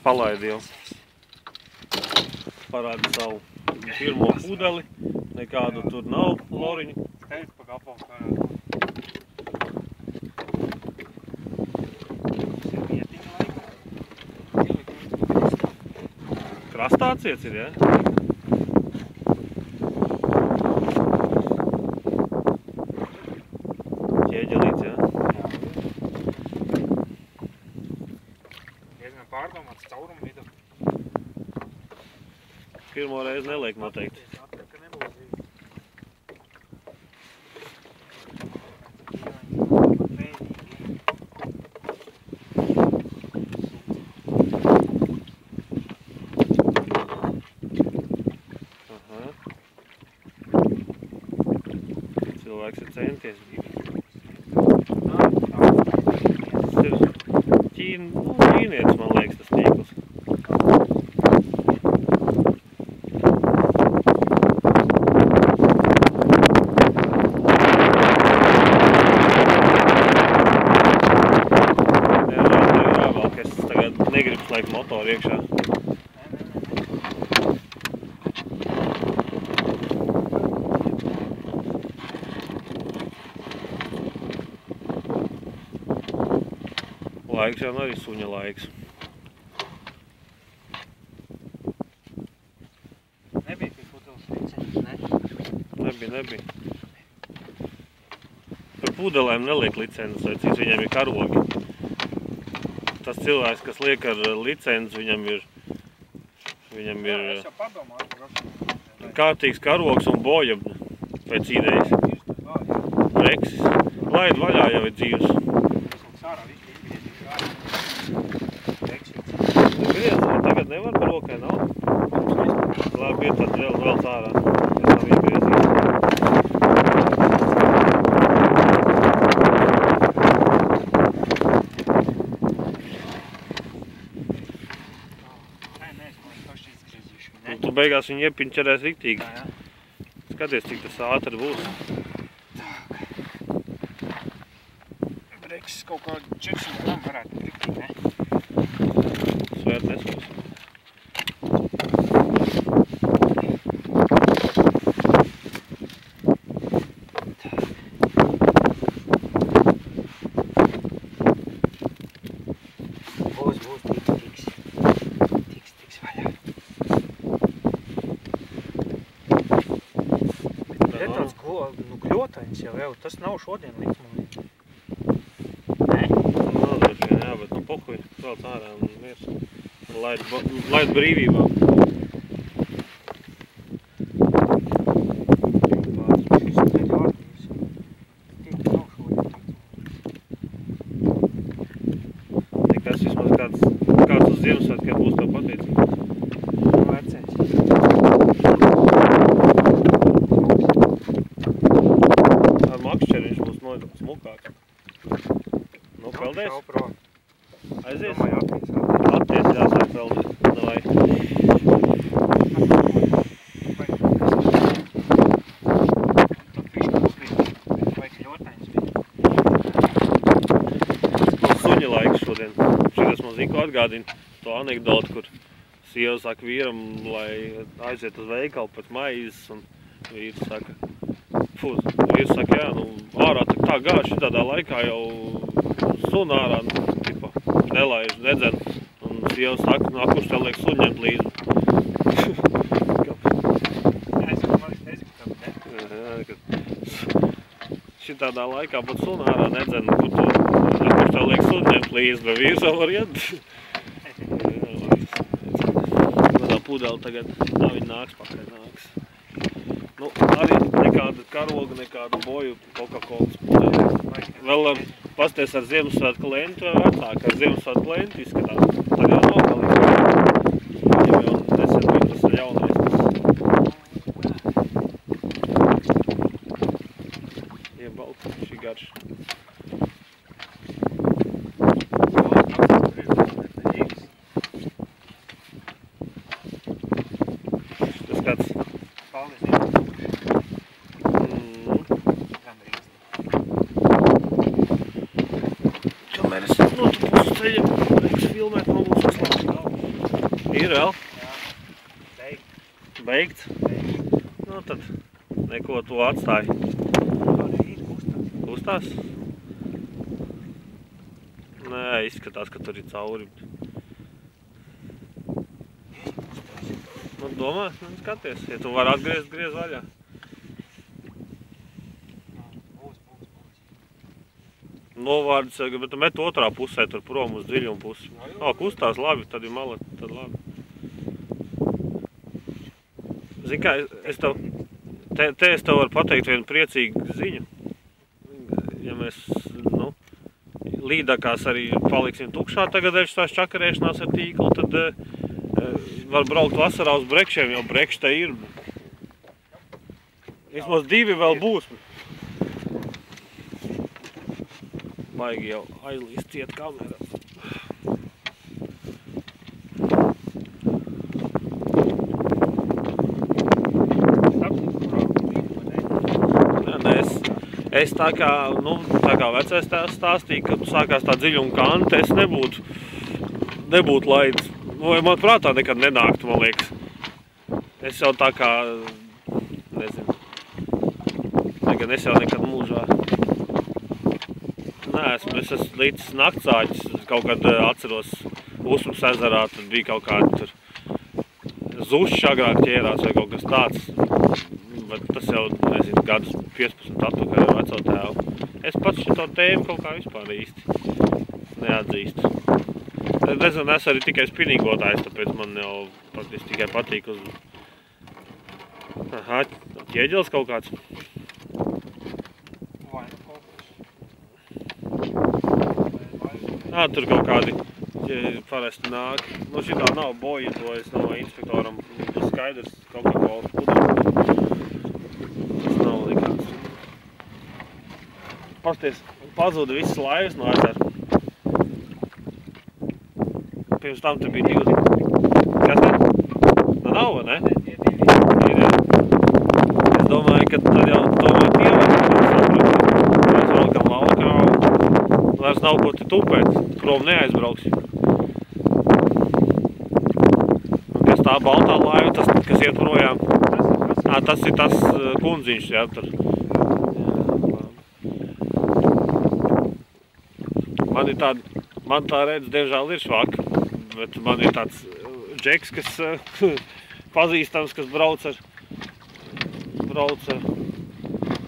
Palaidi jau. Parāda savu pirmo pudeli. Nekādu tur nav loriņu. Steidz pa gabalu parāda. Krastā ciets ir, ja? Ķieģelīts, ja? Diezgan pārdomāts caurumu vidu. Pirmo reizi neliek noteikti. Cilvēks ir centies. Tas ir ķīnietis, man liekas, tas tīkls. Nevēl, ka es tagad negribu slēgt motoru iekšā. Laiks jau arī suņa laiks. Nebija pie pudeles liceņas, ne? Nebija. Par pudelēm neliek licences, cits viņam ir karogi. Tas cilvēks, kas liek ar licenci, viņam ir kārtīgs karogs un boja pēc idejas. Reksis. Laid vaļā jau ir dzīves. Tagad nevar par rokai, nav? Labi, ir tad vēl cārā. Es nav iegriezīs. Un tu beigās viņu iepinčerēs riktīgi. Skaties, cik tas ātri būs. Breksis kaut kā 400 gramu varētu riktīgi, ne? Svērt neskos. Būs, tiks vaļā. Ir tāds gļotains jau, tas nav šodien liks man. Nav droši vien, jā, bet nu pohuj, vēl cārā un miers. Laid brīvībā. Nekas vismaz kāds uz Ziemassvētkiem būs tev pateicīgs. Vecais. Ar makšķeri viņš būs smukāks. Nu, peldēs? Aizies? Atties jāsāk peldēt. Davai. Suņa laiks šodien. Šitas man Ziko atgādina to anekdotu, kur sieva saka vīram, lai aiziet uz veikalu pēc maizes, un vīrs saka, jā, nu ārā tā gāž šitādā laikā jau suna ārā, tipa, nelaiž, nedzen. Un sieva saka, nu, kurš tev liek suņu ņemt līdzi? Šitādā laikā pat suna ārā nedzen, kurš tev liek suņu ņemt līdzi, bet vīrs jau var iet. Tādā pudeli tagad, viņa nāks pakaļ nāks. Nu, arī nekāda karoga, nekāda boju Coca-Colas pudeli. Vēl pasties ar Ziemassvētku lentu vai vecāk, ar Ziemassvētku lentu izskatās. Tad jau nogalīgi. Viņam jau nesen bija tas jaunais. Iebalta šī garša. Tas kāds? Kamēr es notupu uz ceļiem, reiks filmēt, man būs uzslāpīgi galvu. Ir vēl? Jā. Beigts? Nu tad neko to atstāja. Kustās? Nē, izskatās, ka tur ir cauri. Nu, domā, skaties, ja tu vari atgriezt, griez vaļā. Novārds, bet tu met otrā pusē, tur prom uz dziļumu pusi. Kustās labi, tad ir mala, tad labi. Zini kā, es tev varu pateikt vienu priecīgu ziņu. Ja mēs, līdakās arī paliksim tukšā tagad tās čakarēšanās ar tīklu, tad var braukt vasarā uz brekšiem, jo brekši te ir. Vismaz 2 vēl būs. Baigi jau aizlīst ciet kamerā. Es tā kā vecais tēvs stāstīja, kad sākās tā dziļuma kanta, es nebūtu laidis. Man prātā nekad nenāktu, man liekas. Es jau tā kā, nezinu, es jau nekad mūžā. Es esmu līdz naktsāķis, kaut kad atceros Usmas ezerā, tad bija kaut kādi tur zuši agrāk ķērās vai kaut kas tāds. Bet tas jau, nezinu, gadus 15 atpakaļ ar veco tēvu. Es pats šito tēmu kaut kā vispār īsti neatzīstu. Nezinu, es arī tikai spinīgotājs, tāpēc man jau praktiski tikai patīk uz... Aha, ķieģelis kaut kāds. Tur kaut kādi parasti nāk. Šitā nav boja, to es no inspektoram skaidrs kaut kā kolas pudru. Tas nav likāts. Pasties, pazuda visas laivas no ezera. Pirms tam te bija 2. Kas tā? Tā nav, vai ne? Ir, jā. Es domāju, ka tad jau tomēr mēs valkam laukā un vairs nav ko te tupēt. Prom neaizbrauks. Kas tā baltā laiva, tas, kas iet projām. Tas ir tas kundziņš, jā, tur. Man tā redz, diemžēl ir švaka, bet man ir tāds džeks, kas pazīstams, kas brauc ar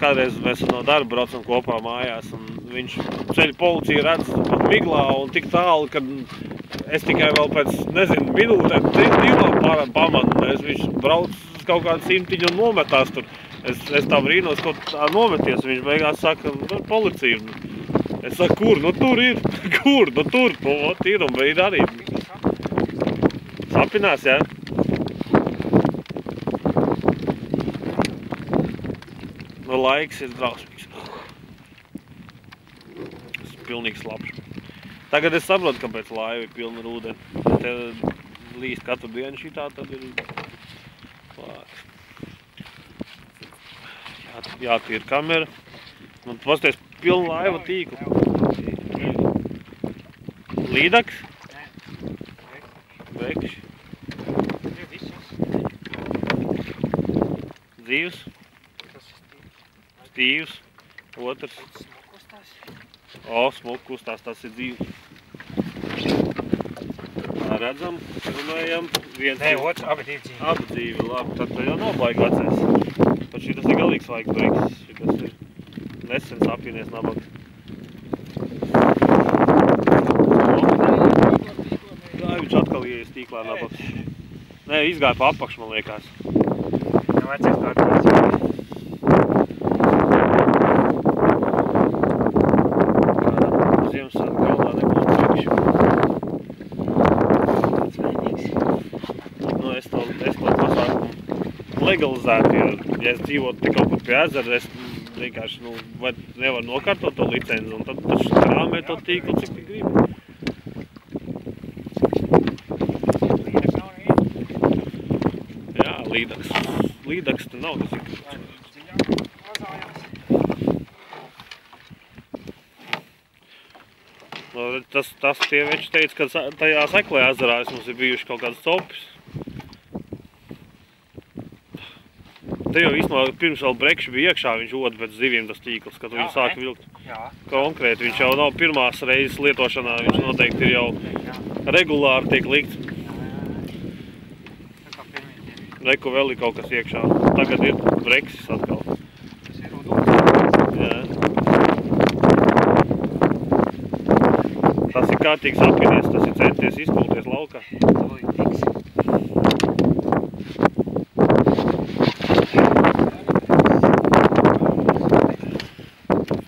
kādreiz mēs no darba braucam kopā mājās, un viņš ceļu policiju redz pat miglā un tik tālu, kad es tikai vēl pēc, nezinu, minūtēm, 3-2 pamanu, viņš brauc kaut kādu simtiņu un nometās tur. Es tā brīnos, ko tā nometies, viņš beigās saka, policija. Es saku, kur? Nu tur ir. Kur? Nu tur. Nu, ir un brīd arī. Sapinās, jā? Nu, laiks ir drausmīgs. Tas ir pilnīgi slapš. Tagad es saprotu, kāpēc laiva ir pilna ar ūdeni. Te līst katru dienu šitā, tad ir klāks. Jātīra kamera. Nu, pasties, pilna laiva tīklu. Līdaks? Brekši. Dzīvs. Stīvs. Otrs. Smuku kustās, tas ir dzīvs. Tā redzam, runājam. Nē, otrs, abi dzīvi. Abi dzīvi, labi. Tad jau nav baigi vecais. Pat šitas ir galīgs vajag breksis. Šitas ir nesen sapinies nabaga. Viņš atkal ieies tīklā nabaga. Nē, izgāja pa apakšu, man liekas. Nu, vecais tā atklāts. Ziemassvētku galdā nebūs brekši. Nu, es to pasākumu legalizētu, ja es dzīvotu te kaut kur pie ezera, es vienkārši, nevaru nokārtot to licenzi, un tad krāmē to tīklu, cik tik gribi. Jā, līdaks te nav, tas ir. Tas tie veči teica, ka tajā Seklē ezerā mums ir bijuši kaut kādas copis. Te jau īstenībā pirms vēl brekši bija iekšā, viņš oda pēc ziviem tas tīkls, kad viņi sāka vilkt. Konkrēti, viņš jau nav pirmās reizes lietošanā, viņš noteikti ir jau regulāri tiek likts. Reku vēl ir kaut kas iekšā. Tagad ir breksis atkal. Tas ir rudots. Jā. Tas ir kārtīgs apinies, tas ir centies izkulties laukā.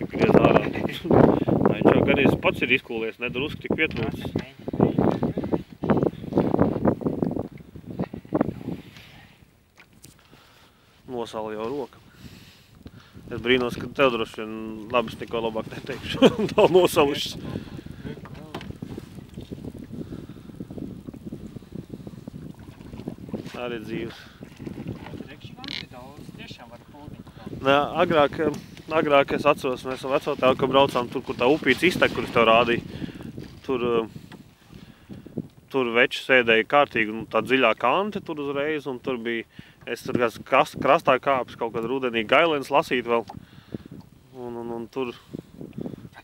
Griez ārā. Viņš jau gan pats ir izkūlies, nedrusku tik pietrūcis. Nosala jau roka. Es brīnos, ka tev droši vien labi, es neko labāk neteikšu. Tā nosalušas. Arī dzīves. Nē, agrāk es atceros, mēs ar vecotēvu, ka braucām tur, kur tā upīts iztek, kur es tev rādīju. Tur veči sēdēja kārtīgi, tā dziļā kante tur uzreiz, un tur bija, es tur krastā kāpis kaut kad rudenī gailens lasīt vēl. Un tur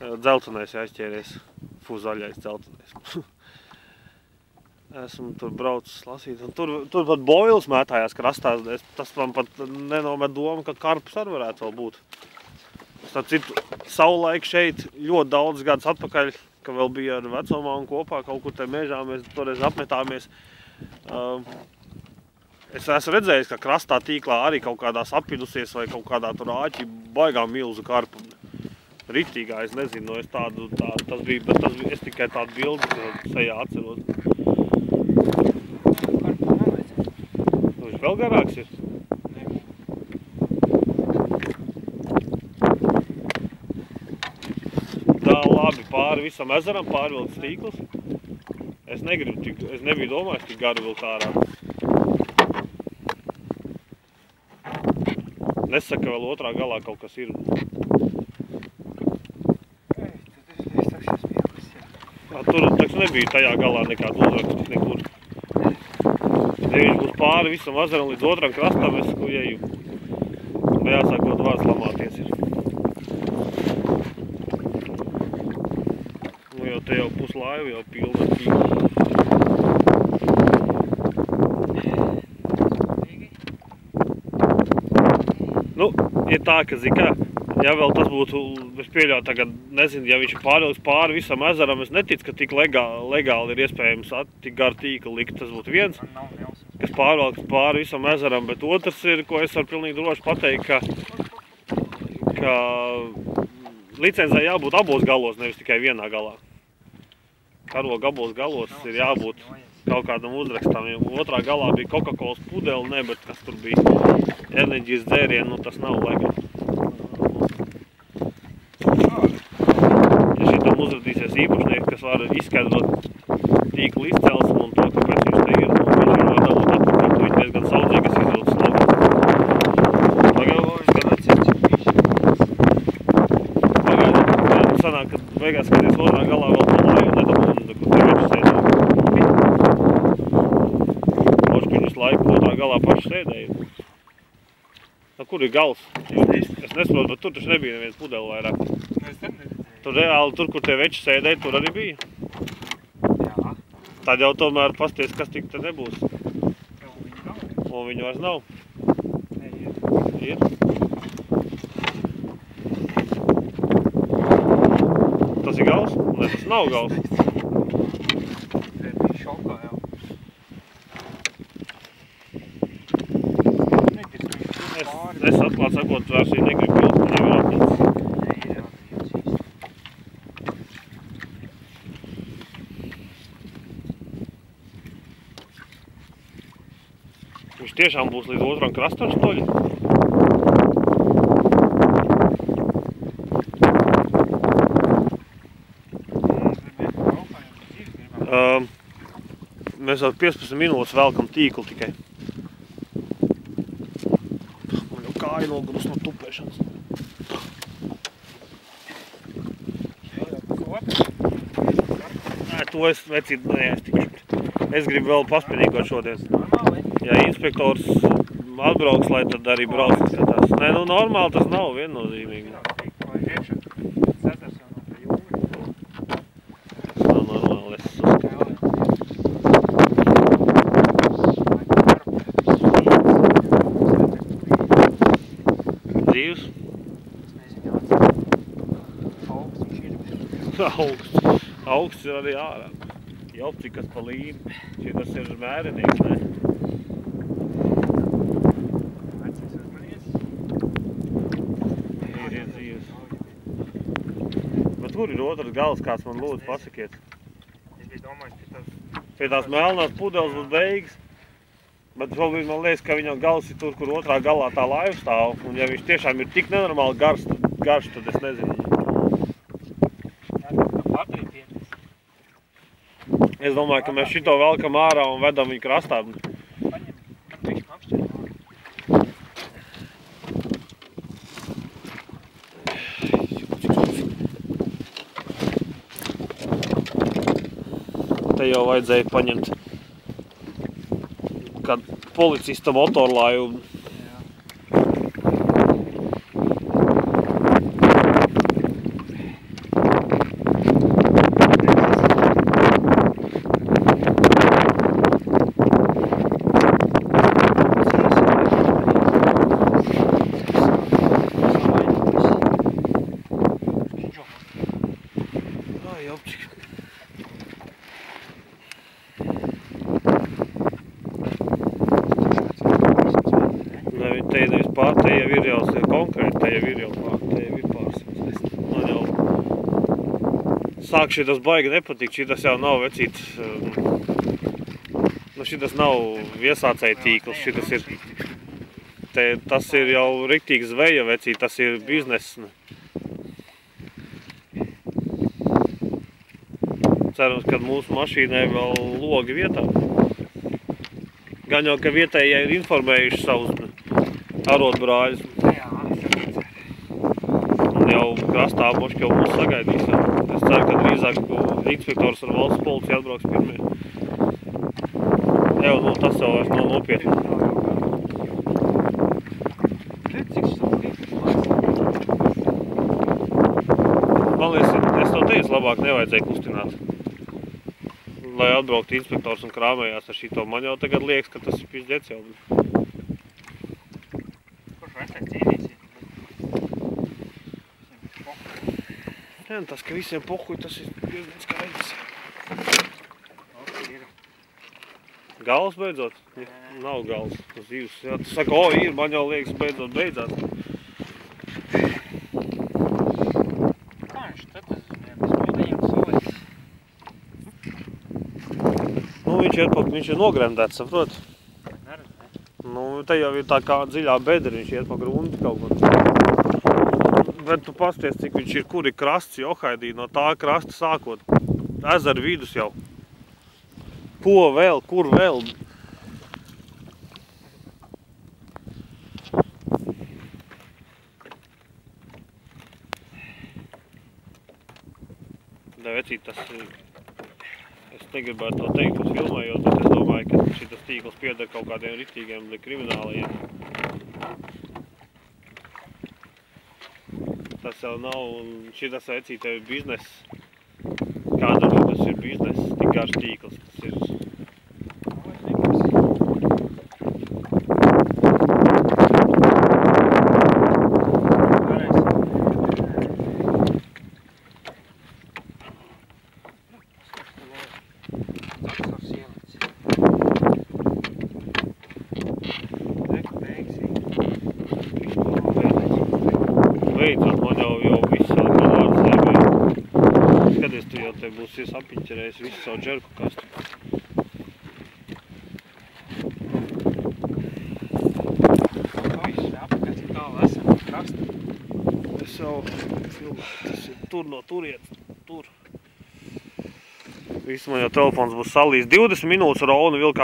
dzeltenais aizķēries, zaļais dzeltenais. Esmu tur braucis lasīt, un tur pat boils mētājās krastās. Tas man pat nenomet doma, ka karpus arī varētu vēl būt. Starp citu, savulaik šeit ļoti daudz gadus atpakaļ, ka vēl bija ar vecomāmu kopā kaut kur te mežā, mēs toreiz apmetāmies. Es esmu redzējis, ka krastā tīklā arī kaut kādā sapinusies vai kaut kādā tur āķi baigā milzu karpu. Ritīgā, es nezinu, es tas bija, bet es tikai tādu bildi sejā atceros. Viņš vēl garāks ir? Tā labi, pāri visam ezeram pārvilkts tīkls. Es nebiju domājis tik garu vilkt ārā. Nesaka, vēl otrā galā kaut kas ir. Tur taks nebija tajā galā nekādu uzrakstu nekur. Ja viņš būs pāri visam ezeram līdz otram krastam, es jeju. Jāsāk kaut vārds lamāties ir. Nu jau te jau puslaiva jau pilna tīkla. Nu, ir tā, ka zikā, ja vēl tas būtu, es pieļauju tagad, nezinu, ja viņš pārvilks pāri visam ezeram, es neticu, ka tik legāli ir iespējams tik garu tīklu likt, tas būtu viens, kas pārvilks pāri visam ezeram, bet otrs ir, ko es varu pilnīgi droši pateikt, ka licencē jābūt abos galos, nevis tikai vienā galā. Karoga abos galos ir jābūt kaut kādam uzrakstam, jo otrā galā bija Coca-Colas pudeli, ne, bet kas tur bija enerģijas dzērieni, nu tas nav legāli. Ja šitam uzradīsies īpašnieks, kas var izskaidrot tīklu izcelsmu un to, kāpēc viņš te ir, un viņš var dabūt atpakaļ, tu viņš diezgan saudzīgas izvilcis labi. Pagaidām, viņš gan atcīmts ir bišķi. Pagaidām, sanāk, kad beigās skaties otrā galā vēl pa laju, nedabūna, kur te veči sēdēja. Visu laiku otrā galā paši sēdēja. Kur ir gals? Es nesaprotu, bet tur taču nebija neviens pudeli vairāk. Tur reāli, tur, kur tie veči sēdēja, tur arī bija. Jā. Tad jau tomēr pasties, kas tik te nebūs. Un viņu vairs nav. Ir. Tas ir gals? Ne, tas nav gals. Šokā jau. Es atklāt sakot, vairs viņa negribu vilkt, viņa jau ir atnācis. Viņš tiešām būs līdz otram krastam stoļi. Mēs jau 15 minūtes velkam tīklu tikai. Kāja nogrūst no tupēšanas. to es vecīt neaiztikšu. Es gribu vēl paspēnīgot šodien. Ja inspektors atbrauks, lai tad arī brauc skatās. Nē, nu normāli tas nav viennozīmīgi. Tas nav normāli, es uzskatu. Dzīvs? Augsts ir arī ārā. Jopcikas pa līmi. Šitas ir mērenieks, ne? Ir dzīves. Bet tur ir otrs gals, kāds man lūdzu pasakiet. Es biju domājis, pie tās melnās pudeles būs beigas. Bet šobrīd man liekas, ka viņam gals ir tur, kur otrā galā tā laiva stāv. Un ja viņš tiešām ir tik nenormāli garš, tad es nezinu. Es domāju, ka mēs šito velkam ārā un vedam viņu krastā. Te jau vajadzēja paņemt kādu policista motorlāju. Te jau ir jau konkrēti, te jau ir pārsimts. Man jau sāk šitas baigi nepatikt, šitas jau nav vecīt, nu šitas nav viesācēja tīkls, šitas ir, tas ir jau riktīgi zveja vecīt, tas ir bizness. Cerams, ka mūsu mašīnai vēl logi vietā. Gan jau, ka vietējie ir informējuši savus arotbrāļus. Un jau krastā moški jau mūs sagaidīs. Es ceru, ka drīzāk inspektors ar valsts policiju atbrauks pirmie. Jau, nu, tas jau vairs nav nopietni. Man liekas, es to teicu, labāk nevajadzēja kustināt. Lai atbrauktu inspektors un krāmējās ar šito. Man jau tagad liekas, ka tas ir pišķets jau. Tas, ka visiem pohuj, tas ir diezgan skaidrs. Gals beidzot? Ja, nav gals. Tas dzīves. Ja, tu saka, o, ir, man jau liekas, beidzot beidzās. Kā viņš tad tas mūdējiem soļ? Nu, viņš ir nogremdēts, saprot? Nu, te jau ir tā kā dziļā bedra, viņš iet pa grunti kaut ko. Bet tu pasties, cik viņš ir, kur ir krasts Johaidī, no tā krasta sākot. Ezera vidus jau. Ko vēl, kur vēl? Da vecīt, tas ir... Es negribētu to teikt uz filmējot, bet es domāju, ka šitas tīkls pieder kaut kādiem ritīgiem kriminālajiem. Tas jau nav, un šitas vecīt ir biznes. Kādam tas ir biznes, tik garš tīkls tas ir. Beidzot, man jau viss savu kanāru sēmē. Skaties, tu jau te būsi sapiņķerējis visu savu džerku kastu. Viss ir apakaļ, cik tālu esam no krasta. Es jau filmēju, tas ir tur no turienes, tur. Viss man jau telefons būs salīs 20 minūtes Rauna vilkā.